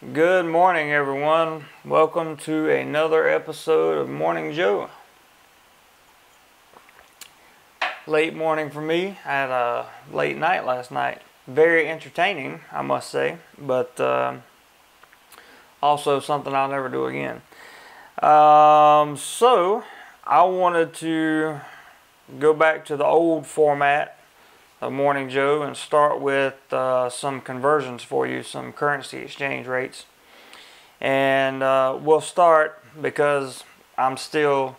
Good morning, everyone. Welcome to another episode of Morning Joe. Late morning for me. I had a late night last night. Very entertaining, I must say, but also something I'll never do again. So I wanted to go back to the old format of Morning Joe and start with some conversions for you, some currency exchange rates. And we'll start because I'm still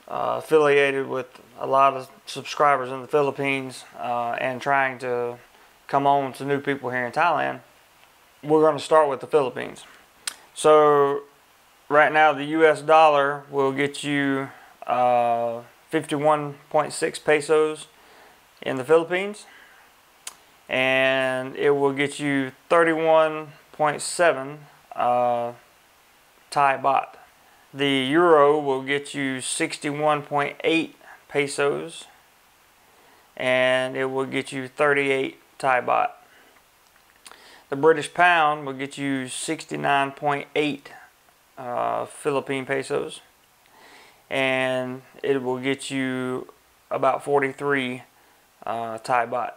affiliated with a lot of subscribers in the Philippines and trying to come on to new people here in Thailand. We're going to start with the Philippines. So right now the US dollar will get you 51.6 pesos in the Philippines, and it will get you 31.7 Thai baht. The euro will get you 61.8 pesos, and it will get you 38 Thai baht. The British pound will get you 69.8 Philippine pesos, and it will get you about 43 Thai baht.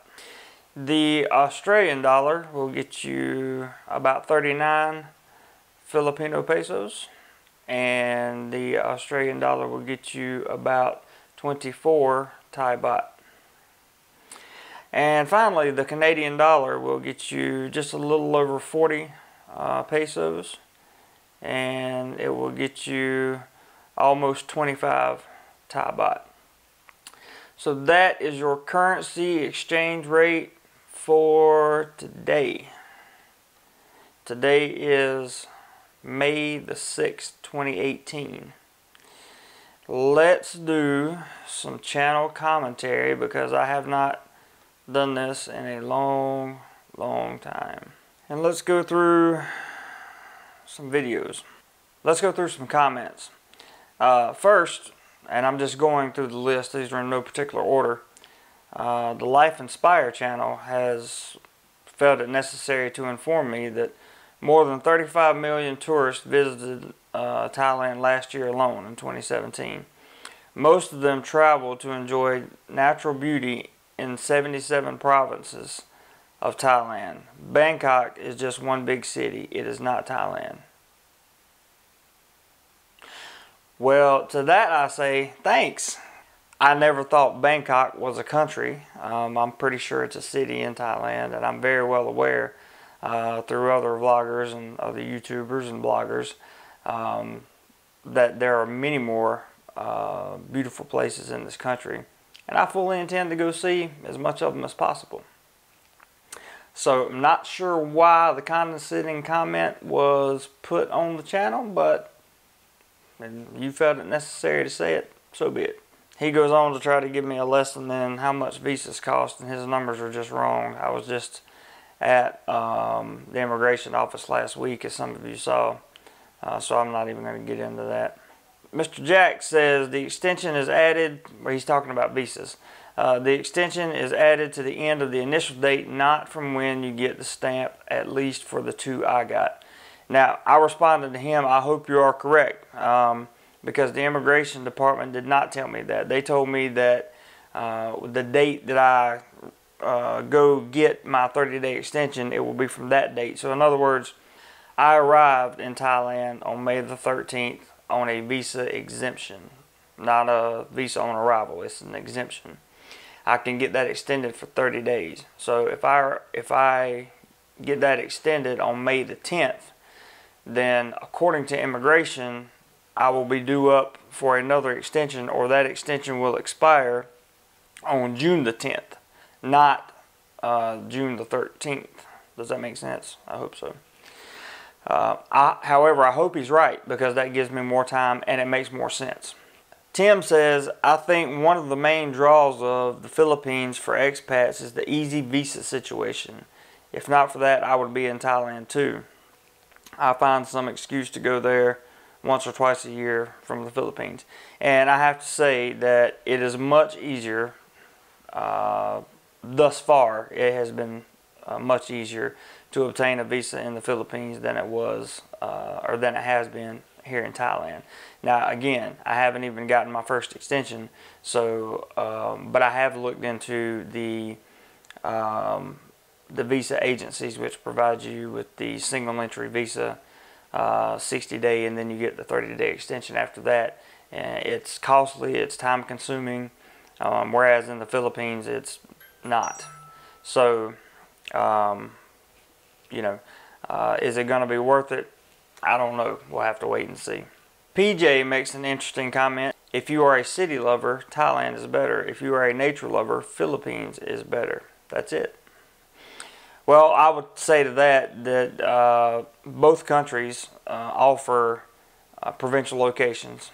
The Australian dollar will get you about 39 Filipino pesos, and the Australian dollar will get you about 24 Thai baht. And finally, the Canadian dollar will get you just a little over 40 pesos, and it will get you almost 25 Thai baht. So that is your currency exchange rate for today. Today is May the 6th, 2018. Let's do some channel commentary because I have not done this in a long time. And let's go through some videos. Let's go through some comments. First, and I'm just going through the list, these are in no particular order. The Life Inspire channel has felt it necessary to inform me that more than 35 million tourists visited Thailand last year alone in 2017. Most of them traveled to enjoy natural beauty in 77 provinces of Thailand. Bangkok is just one big city. It is not Thailand. Well, to that I say thanks. I never thought Bangkok was a country. I'm pretty sure it's a city in Thailand, and I'm very well aware through other vloggers and other YouTubers and bloggers that there are many more beautiful places in this country, and I fully intend to go see as much of them as possible. So I'm not sure why the condescending comment was put on the channel, but you felt it necessary to say it, so be it. He goes on to try to give me a lesson in how much visas cost, and his numbers are just wrong. I was just at the immigration office last week, as some of you saw, so I'm not even going to get into that. Mr. Jack says the extension is added, where he's talking about visas. The extension is added to the end of the initial date, not from when you get the stamp, at least for the two I got. Now, I responded to him, I hope you are correct, because the immigration department did not tell me that. They told me that the date that I go get my 30-day extension, it will be from that date. So in other words, I arrived in Thailand on May the 13th on a visa exemption, not a visa on arrival. It's an exemption. I can get that extended for 30 days. So if I get that extended on May the 10th, then according to immigration, I will be due up for another extension, or that extension will expire on June the 10th, not June the 13th. Does that make sense? I hope so. However, I hope he's right, because that gives me more time and it makes more sense. Tim says, I think one of the main draws of the Philippines for expats is the easy visa situation. If not for that, I would be in Thailand too. I find some excuse to go there once or twice a year from the Philippines. And I have to say that it is much easier, thus far, it has been much easier to obtain a visa in the Philippines than it was, or than it has been here in Thailand. Now, again, I haven't even gotten my first extension, so but I have looked into the visa agencies, which provide you with the single entry visa, 60-day, and then you get the 30-day extension after that. And it's costly, it's time consuming, whereas in the Philippines it's not. So, you know, is it going to be worth it? I don't know. We'll have to wait and see. PJ makes an interesting comment. If you are a city lover, Thailand is better. If you are a nature lover, Philippines is better. That's it. Well, I would say to that both countries offer provincial locations.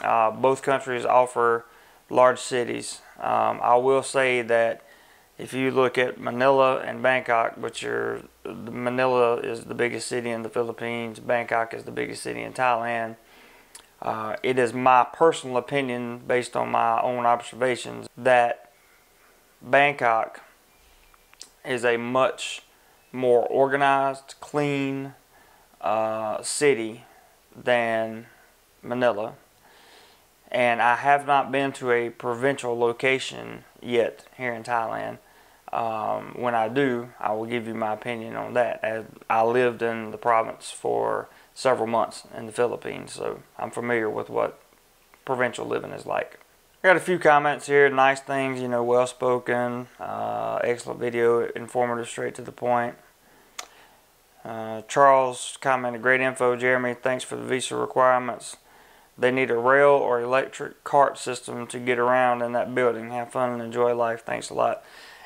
Both countries offer large cities. I will say that if you look at Manila and Bangkok, Manila is the biggest city in the Philippines, Bangkok is the biggest city in Thailand. It is my personal opinion, based on my own observations, that Bangkok is a much more organized, clean city than Manila. And I have not been to a provincial location yet here in Thailand. When I do, I will give you my opinion on that, as I lived in the province for several months in the Philippines, so I'm familiar with what provincial living is like. I got a few comments here, nice things, you know, well spoken, excellent video, informative, straight to the point. Charles commented, great info, Jeremy, thanks for the visa requirements. They need a rail or electric cart system to get around in that building. Have fun and enjoy life. Thanks a lot.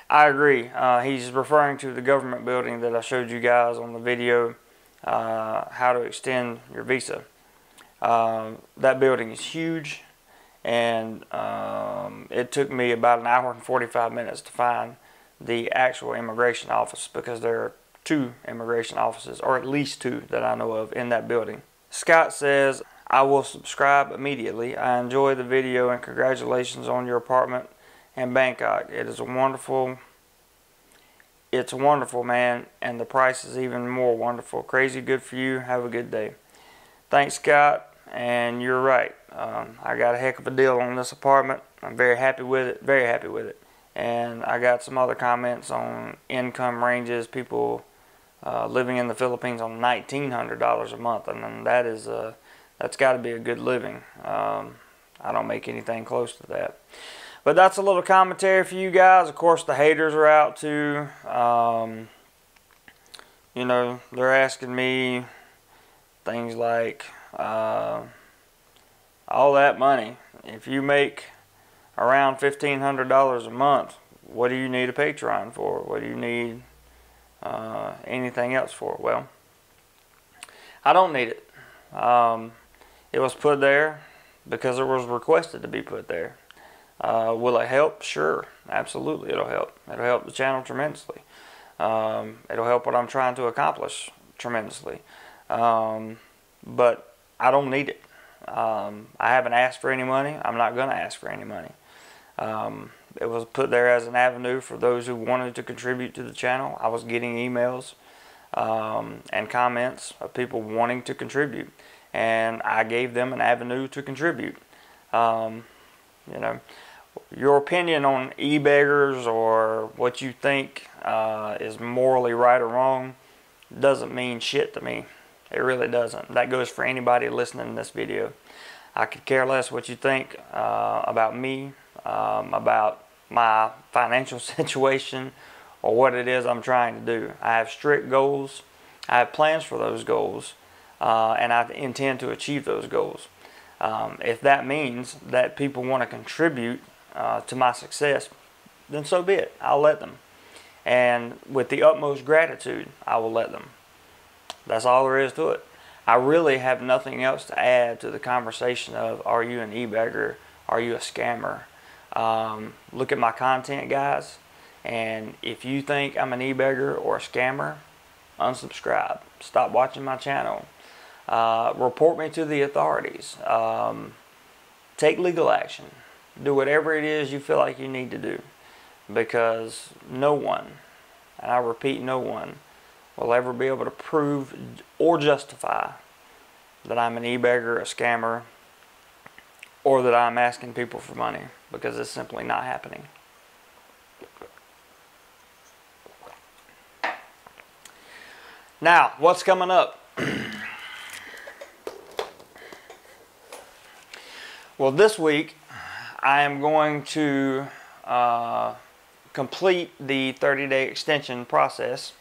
I agree. He's referring to the government building that I showed you guys on the video, how to extend your visa. That building is huge, and it took me about an hour and 45 minutes to find the actual immigration office, because there are 2 immigration offices, or at least 2 that I know of, in that building. Scott says, I will subscribe immediately. I enjoy the video and congratulations on your apartment in Bangkok. It's wonderful, man, and the price is even more wonderful. Crazy good for you. Have a good day. Thanks, Scott, and you're right. I got a heck of a deal on this apartment. I'm very happy with it, very happy with it. And I got some other comments on income ranges, people living in the Philippines on $1,900 a month, and that is that's got to be a good living. I don't make anything close to that. But that's a little commentary for you guys. Of course, the haters are out too. You know, they're asking me things like, all that money, if you make around $1,500 a month, what do you need a Patreon for? What do you need anything else for? Well, I don't need it. It was put there because it was requested to be put there. Will it help? Sure, absolutely it'll help. It'll help the channel tremendously. It'll help what I'm trying to accomplish tremendously. But I don't need it. I haven't asked for any money. I'm not going to ask for any money. It was put there as an avenue for those who wanted to contribute to the channel. I was getting emails and comments of people wanting to contribute, and I gave them an avenue to contribute. You know, your opinion on e-beggars or what you think is morally right or wrong doesn't mean shit to me. It really doesn't. That goes for anybody listening to this video. I could care less what you think about me, about my financial situation, or what it is I'm trying to do. I have strict goals. I have plans for those goals, and I intend to achieve those goals. If that means that people want to contribute to my success, then so be it. I'll let them. And with the utmost gratitude, I will let them. That's all there is to it. I really have nothing else to add to the conversation of, are you an e-beggar? Are you a scammer? Look at my content, guys. And if you think I'm an e-beggar or a scammer, unsubscribe. Stop watching my channel. Report me to the authorities. Take legal action. Do whatever it is you feel like you need to do. Because no one, and I repeat, no one, will ever be able to prove or justify that I'm an e-beggar, a scammer, or that I'm asking people for money, because it's simply not happening. Now, what's coming up? Well, this week I am going to complete the 30-day extension process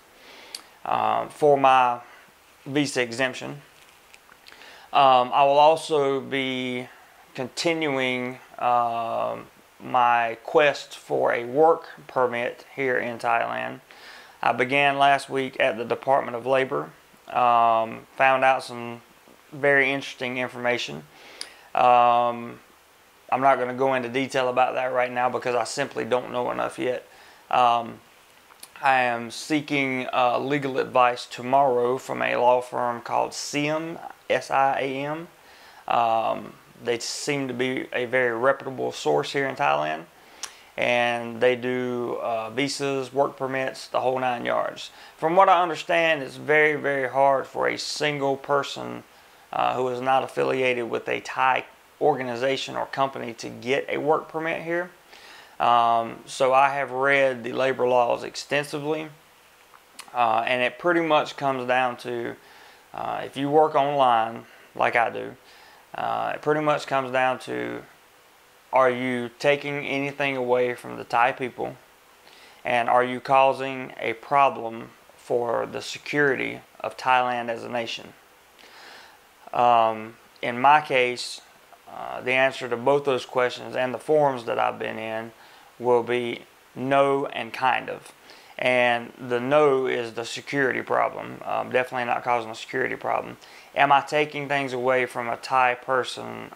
for my visa exemption. I will also be continuing my quest for a work permit here in Thailand. I began last week at the Department of Labor, found out some very interesting information. I'm not going to go into detail about that right now because I simply don't know enough yet. I am seeking legal advice tomorrow from a law firm called SIAM, S-I-A-M. They seem to be a very reputable source here in Thailand, and they do visas, work permits, the whole 9 yards. From what I understand, it's very, very hard for a single person who is not affiliated with a Thai organization or company to get a work permit here. So I have read the labor laws extensively, and it pretty much comes down to if you work online like I do, it pretty much comes down to, are you taking anything away from the Thai people, and are you causing a problem for the security of Thailand as a nation? In my case, the answer to both those questions and the forums that I've been in will be no and kind of. And the no is the security problem. Definitely not causing a security problem. Am I taking things away from a Thai person?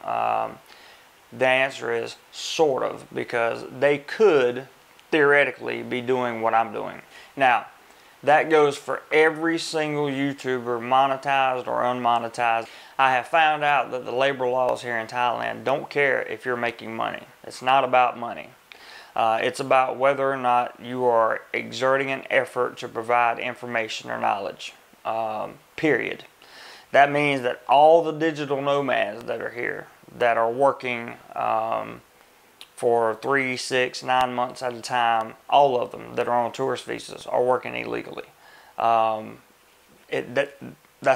The answer is sort of, because they could theoretically be doing what I'm doing. Now, that goes for every single YouTuber, monetized or unmonetized. I have found out that the labor laws here in Thailand don't care if you're making money. It's not about money. It's about whether or not you are exerting an effort to provide information or knowledge. Period. That means that all the digital nomads that are here, that are working for 3, 6, 9 months at a time, all of them that are on tourist visas are working illegally. That's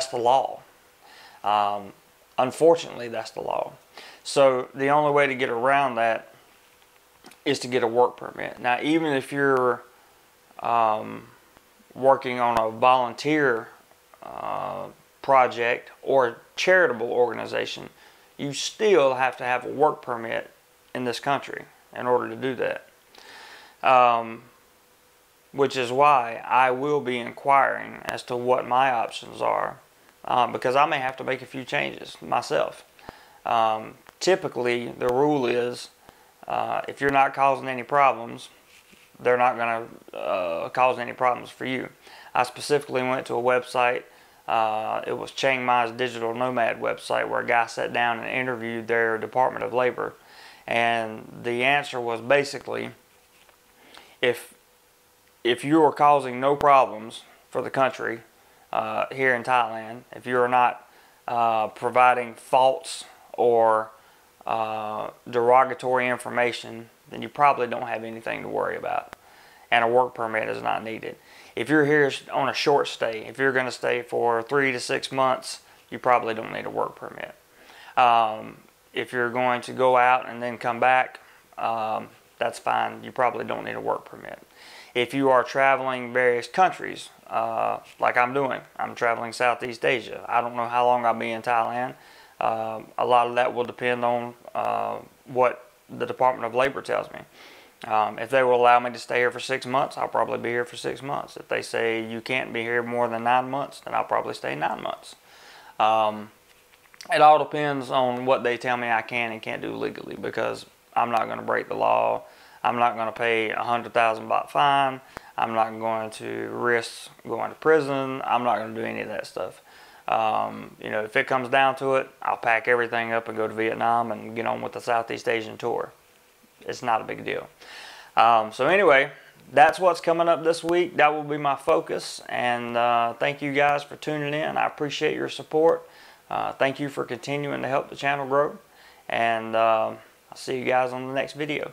the law. Unfortunately, that's the law. So the only way to get around that is to get a work permit. Now, even if you're working on a volunteer project or charitable organization, you still have to have a work permit in this country in order to do that. Which is why I will be inquiring as to what my options are, because I may have to make a few changes myself. Typically, the rule is if you're not causing any problems, they're not going to cause any problems for you. I specifically went to a website. It was Chiang Mai's digital nomad website, where a guy sat down and interviewed their Department of Labor, and the answer was basically, if you are causing no problems for the country here in Thailand, if you are not providing false or derogatory information, then you probably don't have anything to worry about, and a work permit is not needed. If you're here on a short stay, if you're going to stay for 3 to 6 months, you probably don't need a work permit. If you're going to go out and then come back, that's fine. You probably don't need a work permit. If you are traveling various countries, like I'm doing, I'm traveling Southeast Asia. I don't know how long I'll be in Thailand. A lot of that will depend on what the Department of Labor tells me. If they will allow me to stay here for 6 months, I'll probably be here for 6 months. If they say you can't be here more than 9 months, then I'll probably stay 9 months. It all depends on what they tell me I can and can't do legally, because I'm not going to break the law. I'm not going to pay 100,000 baht fine. I'm not going to risk going to prison. I'm not going to do any of that stuff. You know, if it comes down to it, I'll pack everything up and go to Vietnam and get on with the Southeast Asian tour. It's not a big deal. So anyway, that's what's coming up this week. That will be my focus. And thank you guys for tuning in. I appreciate your support. Thank you for continuing to help the channel grow. And I'll see you guys on the next video.